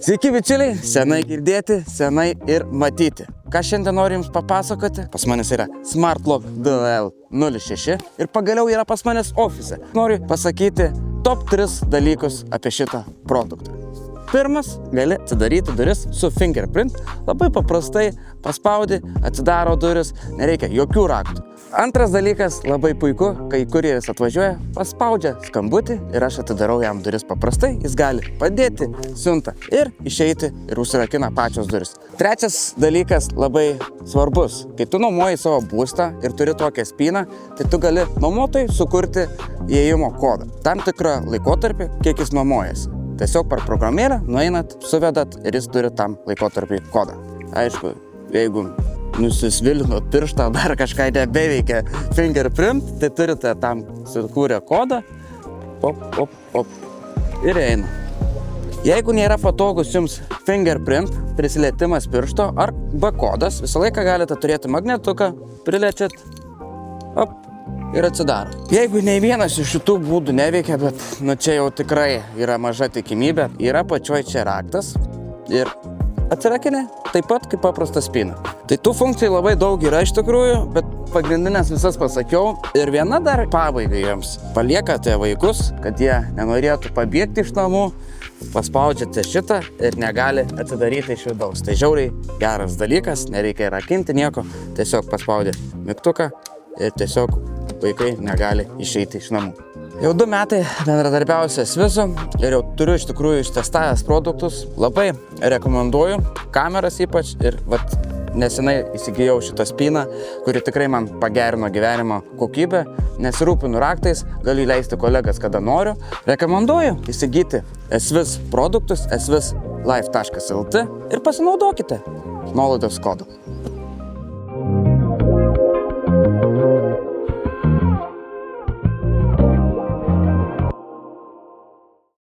Sveiki bičiuliai, senai girdėti, senai ir matyti. Ką šiandien noriu jums papasakoti? Pas manęs yra SmartLock DL06 ir pagaliau yra pas manęs ofise. Noriu pasakyti top 3 dalykus apie šitą produktą. Pirmas, gali atsidaryti duris su fingerprint. Labai paprastai paspaudi, atsidaro duris, nereikia jokių raktų. Antras dalykas, labai puiku, kai kurjeris atvažiuoja, paspaudžia skambutį ir aš atidarau jam duris paprastai, jis gali padėti siuntą ir išeiti ir užsirakina pačios duris. Trečias dalykas labai svarbus. Kai tu nuomoji savo būstą ir turi tokią spyną, tai tu gali nuomotojui sukurti įėjimo kodą. Tam tikrą laikotarpį, kiek jis nuomojasi. Tiesiog per programėlę nueinat, suvedat ir jis turi tam laikotarpį kodą. Aišku, jeigu nusisvilinot pirštą, dar kažką nebeveikia fingerprint, tai turite tam sukūrę kodą, ir eina. Jeigu nėra patogus jums fingerprint, prisilietimas piršto arba kodas, visą laiką galite turėti magnetuką, priliečiat, ir atsidaro. Jeigu nei vienas iš šitų būdų neveikia, bet čia jau tikrai yra maža tikimybė, yra pačioj čia raktas ir atsirakinė taip pat kaip paprasta spyna. Tai tų funkcijų labai daug yra iš tikrųjų, bet pagrindinės visas pasakiau. Ir viena dar pabaigai jums. Paliekate vaikus, kad jie nenorėtų pabėgti iš namų, paspaudžiate šitą ir negali atsidaryti iš vidaus. Tai žiauriai geras dalykas, nereikia rakinti nieko, tiesiog paspaudė mygtuką ir tiesiog vaikai negali išeiti iš namų. Jau 2 metai bendradarbiausiu Svizu ir jau turiu iš tikrųjų ištestavęs produktus. Labai rekomenduoju, kameras ypač ir nesenai įsigijau šitą spyną, kuri tikrai man pagerino gyvenimo kokybę. Nesirūpinu raktais, galiu įleisti kolegas kada noriu. Rekomenduoju įsigyti Sviz produktus svizlife.lt ir pasinaudokite nuolaidos kodu.